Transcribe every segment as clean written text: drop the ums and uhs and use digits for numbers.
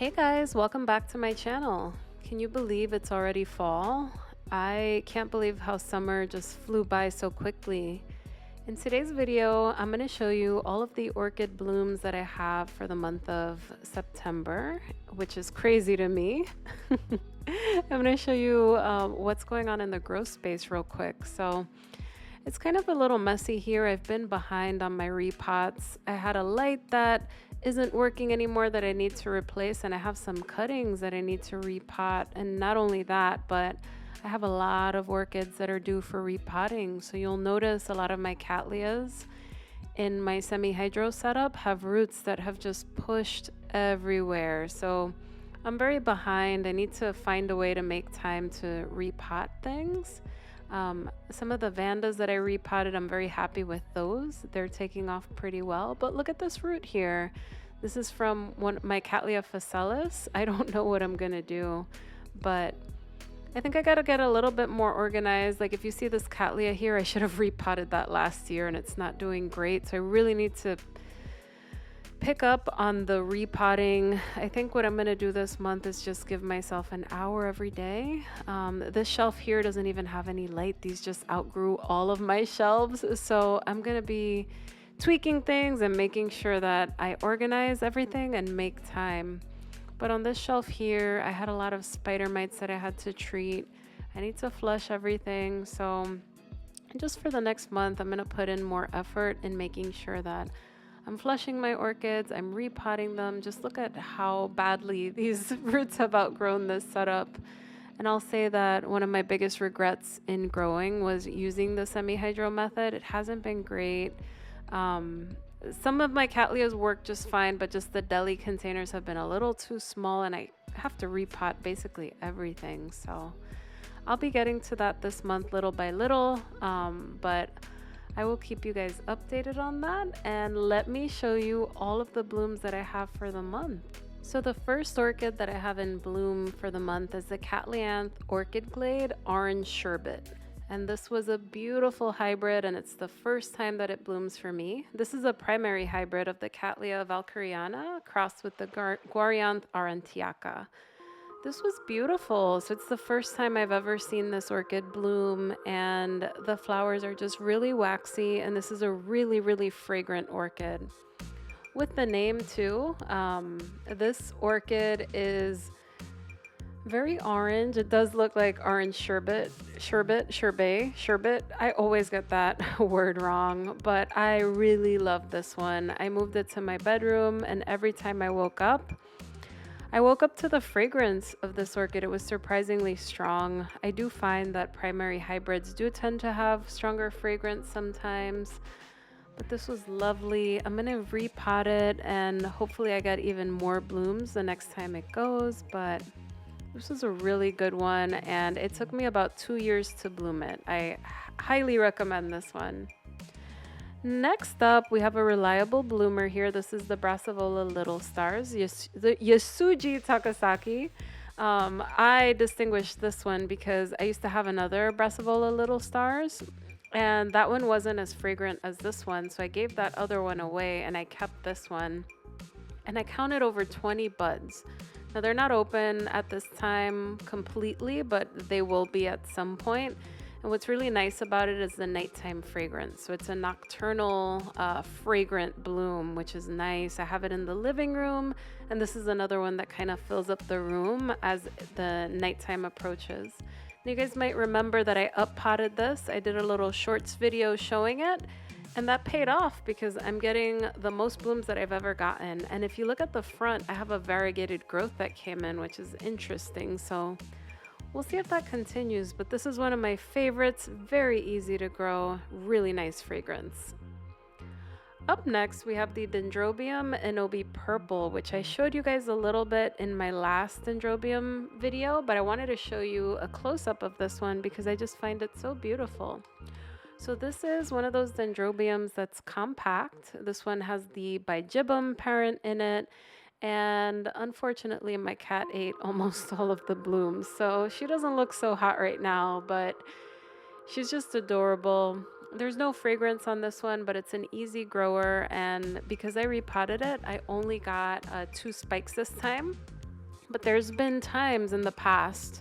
Hey guys, welcome back to my channel. Can you believe it's already fall? I can't believe how summer just flew by so quickly. In today's video, I'm going to show you all of the orchid blooms that I have for the month of September, which is crazy to me. I'm going to show you what's going on in the grow space real quick. So it's kind of a little messy here. I've been behind on my repots. I had a light that isn't working anymore that I need to replace, and I have some cuttings that I need to repot. And not only that, but I have a lot of orchids that are due for repotting. So you'll notice a lot of my cattleyas in my semi-hydro setup have roots that have just pushed everywhere. So I'm very behind. I need to find a way to make time to repot things. Some of the vandas that I repotted, I'm very happy with those. They're taking off pretty well. But look at this root here. This is from my Cattleya phacelis. I don't know what I'm gonna do, but I think I gotta get a little bit more organized. Like if you see this Cattleya here, I should have repotted that last year and it's not doing great. So I really need to pick up on the repotting. I think what I'm going to do this month is just give myself an hour every day. This shelf here doesn't even have any light. These just outgrew all of my shelves. So I'm going to be tweaking things and making sure that I organize everything and make time. But on this shelf here, I had a lot of spider mites that I had to treat. I need to flush everything. So just for the next month, I'm going to put in more effort in making sure that I'm flushing my orchids, I'm repotting them. Just look at how badly these roots have outgrown this setup. And I'll say that one of my biggest regrets in growing was using the semi-hydro method. It hasn't been great. Some of my cattleyas work just fine, but just the Deli containers have been a little too small and I have to repot basically everything. So I'll be getting to that this month little by little, but I will keep you guys updated on that, and let me show you all of the blooms that I have for the month. So the first orchid that I have in bloom for the month is the Cattleya Orchidglade Orange Sherbet. And this was a beautiful hybrid, and it's the first time that it blooms for me. This is a primary hybrid of the Cattleya valkyriana crossed with the Guarianth aurantiaca. This was beautiful. So it's the first time I've ever seen this orchid bloom, and the flowers are just really waxy, and this is a really, really fragrant orchid. With the name too, this orchid is very orange. It does look like orange sherbet. I always get that word wrong, but I really love this one. I moved it to my bedroom, and every time I woke up to the fragrance of this orchid. It was surprisingly strong. I do find that primary hybrids do tend to have stronger fragrance sometimes, but this was lovely. I'm gonna repot it and hopefully I get even more blooms the next time it goes, but this was a really good one and it took me about 2 years to bloom it. I highly recommend this one. Next up, we have a reliable bloomer here. This is the Brassavola Little Stars, the Yasuji Takasaki. I distinguished this one because I used to have another Brassavola Little Stars, and that one wasn't as fragrant as this one, so I gave that other one away and I kept this one. And I counted over 20 buds. Now, they're not open at this time completely, but they will be at some point. And what's really nice about it is the nighttime fragrance. So it's a nocturnal fragrant bloom, which is nice. I have it in the living room, and this is another one that kind of fills up the room as the nighttime approaches. And you guys might remember that I up-potted this. I did a little shorts video showing it, and that paid off because I'm getting the most blooms that I've ever gotten. And if you look at the front, I have a variegated growth that came in, which is interesting. So we'll see if that continues, but this is one of my favorites. Very easy to grow, really nice fragrance. Up next, we have the Dendrobium Enobi Purple, which I showed you guys a little bit in my last Dendrobium video, but I wanted to show you a close-up of this one because I just find it so beautiful. So this is one of those Dendrobiums that's compact. This one has the Bigibbum parent in it. And unfortunately, my cat ate almost all of the blooms. So she doesn't look so hot right now, but she's just adorable. There's no fragrance on this one, but it's an easy grower. And because I repotted it, I only got 2 spikes this time. But there's been times in the past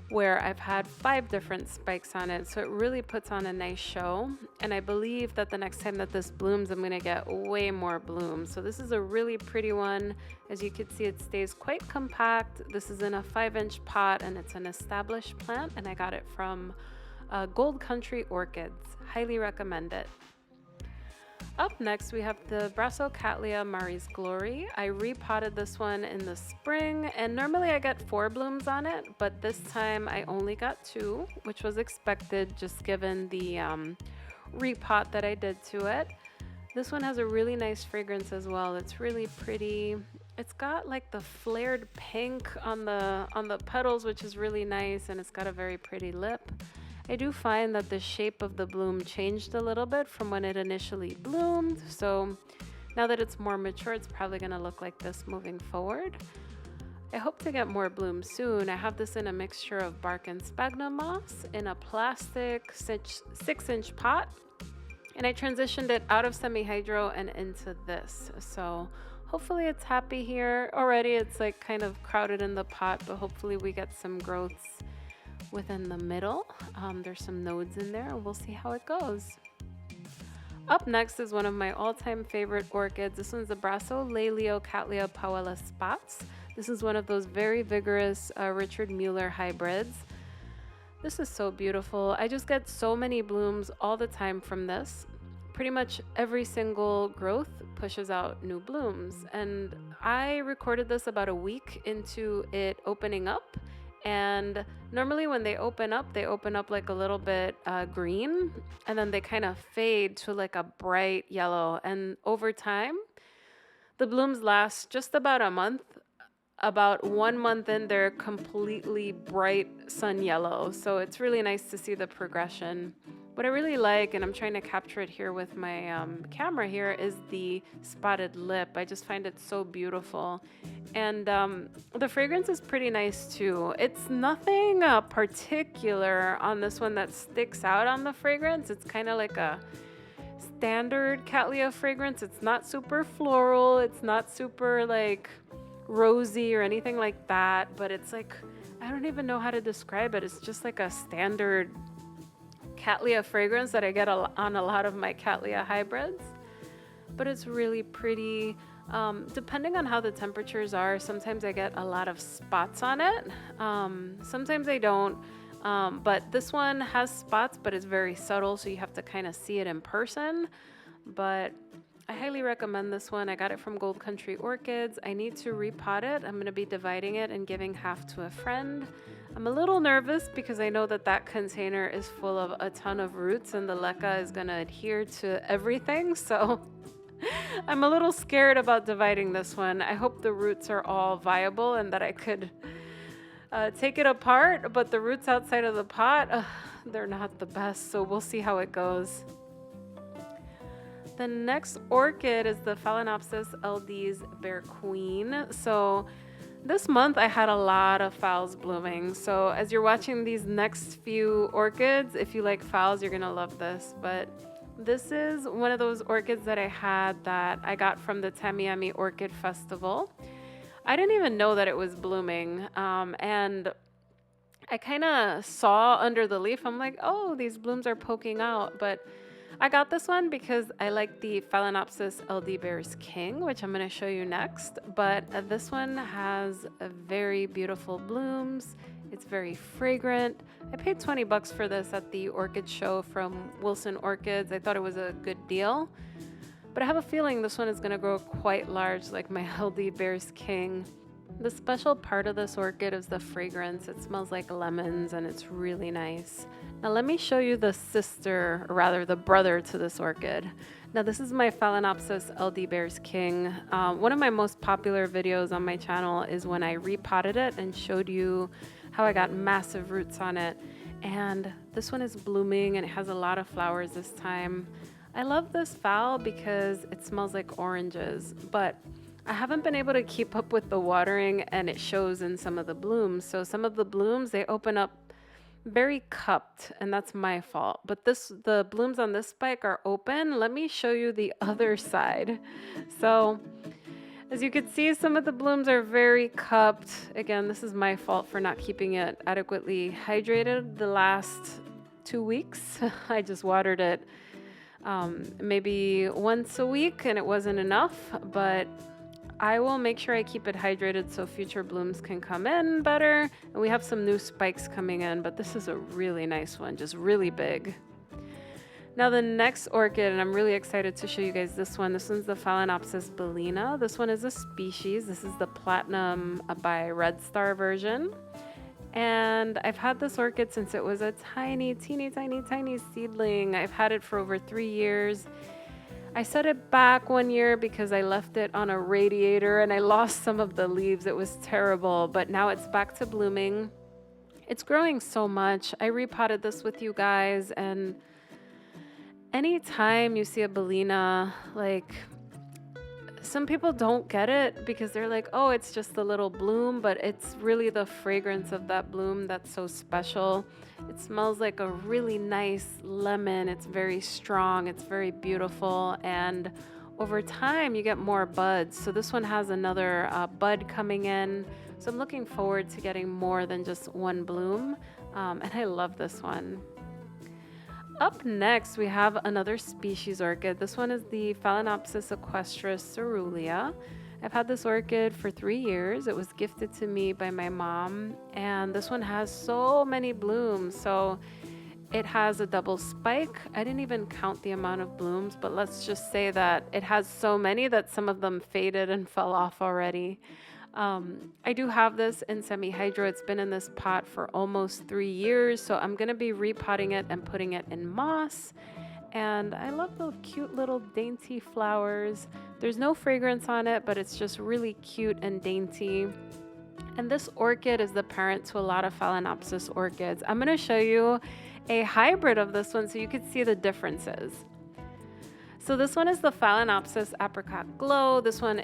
where I've had 5 different spikes on it, so it really puts on a nice show. And I believe that the next time that this blooms, I'm gonna get way more blooms. So this is a really pretty one. As you can see, it stays quite compact. This is in a 5-inch pot, and it's an established plant, and I got it from Gold Country Orchids. Highly recommend it. Up next, we have the Brassicatlia Marie's Glory. I repotted this one in the spring, and normally I get 4 blooms on it, but this time I only got 2, which was expected just given the repot that I did to it. This one has a really nice fragrance as well. It's really pretty. It's got like the flared pink on the petals, which is really nice, and it's got a very pretty lip. I do find that the shape of the bloom changed a little bit from when it initially bloomed, so now that it's more mature, it's probably going to look like this moving forward. I hope to get more blooms soon. I have this in a mixture of bark and sphagnum moss in a plastic 6-inch pot, and I transitioned it out of semi-hydro and into this. So hopefully it's happy here. Already it's like kind of crowded in the pot, but hopefully we get some growths within the middle. There's some nodes in there, and we'll see how it goes. Up next is one of my all-time favorite orchids. This one's the Brassicatlia Pauwela Spots. This is one of those very vigorous Richard Mueller hybrids. This is so beautiful. I just get so many blooms all the time from this. Pretty much every single growth pushes out new blooms, and I recorded this about a week into it opening up. And normally when they open up like a little bit green, and then they kind of fade to like a bright yellow. And over time, the blooms last just about a month. About 1 month in, they're completely bright sun yellow. So it's really nice to see the progression. What I really like, and I'm trying to capture it here with my camera here, is the spotted lip. I just find it so beautiful. And the fragrance is pretty nice too. It's nothing particular on this one that sticks out on the fragrance. It's kind of like a standard Cattleya fragrance. It's not super floral. It's not super like rosy or anything like that. But it's like, I don't even know how to describe it. It's just like a standard Cattleya fragrance that I get on a lot of my Cattleya hybrids, but it's really pretty. Depending on how the temperatures are, sometimes I get a lot of spots on it. Sometimes I don't, but this one has spots, but it's very subtle, so you have to kind of see it in person. But I highly recommend this one. I got it from Gold Country Orchids. I need to repot it. I'm going to be dividing it and giving half to a friend. I'm a little nervous because I know that that container is full of a ton of roots, and the Leca is going to adhere to everything. So I'm a little scared about dividing this one. I hope the roots are all viable and that I could take it apart, but the roots outside of the pot, they're not the best. So we'll see how it goes. The next orchid is the Phalaenopsis LD's Bear Queen. So this month I had a lot of Phals blooming. So as you're watching these next few orchids, if you like Phals, you're gonna love this. But this is one of those orchids that I had that I got from the Tamiami Orchid Festival. I didn't even know that it was blooming. And I kind of saw under the leaf, I'm like, oh, these blooms are poking out. But I got this one because I like the Phalaenopsis LD Bear's King, which I'm going to show you next. But this one has a very beautiful blooms. It's very fragrant. I paid 20 bucks for this at the orchid show from Wilson Orchids. I thought it was a good deal. But I have a feeling this one is going to grow quite large like my LD Bear's King. The special part of this orchid is the fragrance. It smells like lemons and it's really nice. Now let me show you the sister, or rather the brother to this orchid. Now this is my Phalaenopsis LD Bear's King. One of my most popular videos on my channel is when I repotted it and showed you how I got massive roots on it. And this one is blooming and it has a lot of flowers this time. I love this phal because it smells like oranges, but I haven't been able to keep up with the watering and it shows in some of the blooms. So some of the blooms, they open up very cupped, and that's my fault. But the blooms on this spike are open. Let me show you the other side. So As you can see, some of the blooms are very cupped. Again, this is my fault for not keeping it adequately hydrated the last 2 weeks. I just watered it maybe once a week and it wasn't enough, but I will make sure I keep it hydrated so future blooms can come in better. And we have some new spikes coming in, but this is a really nice one, just really big. Now the next orchid, and I'm really excited to show you guys this one. This one's the Phalaenopsis Bellina. This one is a species. This is the Platinum by Red Star version. And I've had this orchid since it was a tiny seedling. I've had it for over 3 years. I set it back 1 year because I left it on a radiator and I lost some of the leaves. It was terrible, but now it's back to blooming. It's growing so much. I repotted this with you guys, and anytime you see a Bellina, like, some people don't get it because they're like, oh, it's just the little bloom, but it's really the fragrance of that bloom that's so special. It smells like a really nice lemon. It's very strong. It's very beautiful. And over time, you get more buds. So this one has another bud coming in. So I'm looking forward to getting more than just one bloom. And I love this one. Up next, we have another species orchid. This one is the Phalaenopsis Equestris coerulea. I've had this orchid for 3 years. It was gifted to me by my mom, and this one has so many blooms. So it has a double spike. I didn't even count the amount of blooms, but let's just say that it has so many that some of them faded and fell off already. I do have this in semi-hydro. It's been in this pot for almost 3 years, so I'm gonna be repotting it and putting it in moss. And I love the cute little dainty flowers. There's no fragrance on it, but it's just really cute and dainty. And this orchid is the parent to a lot of Phalaenopsis orchids. I'm gonna show you a hybrid of this one so you can see the differences. So this one is the Phalaenopsis Apricot Glow. This one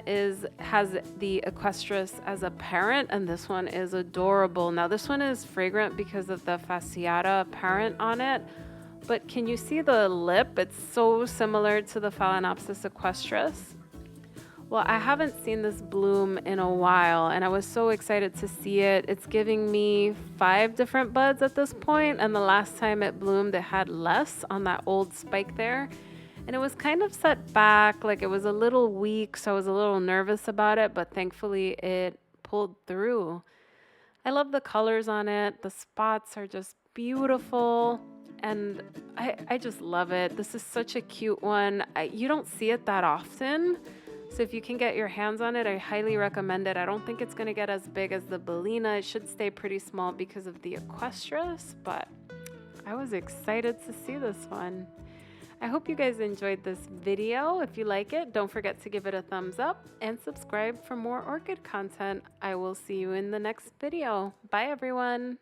has the Equestris as a parent, and this one is adorable. Now this one is fragrant because of the fasciata parent on it, but can you see the lip? It's so similar to the Phalaenopsis Equestris. Well, I haven't seen this bloom in a while, and I was so excited to see it. It's giving me 5 different buds at this point, and the last time it bloomed, it had less on that old spike there. And it was kind of set back, like it was a little weak, so I was a little nervous about it, but thankfully it pulled through. I love the colors on it. The spots are just beautiful, and I just love it. This is such a cute one. You don't see it that often, so if you can get your hands on it, I highly recommend it. I don't think it's going to get as big as the Bellina. It should stay pretty small because of the Equestris, but I was excited to see this one. I hope you guys enjoyed this video. If you like it, don't forget to give it a thumbs up and subscribe for more orchid content. I will see you in the next video. Bye, everyone.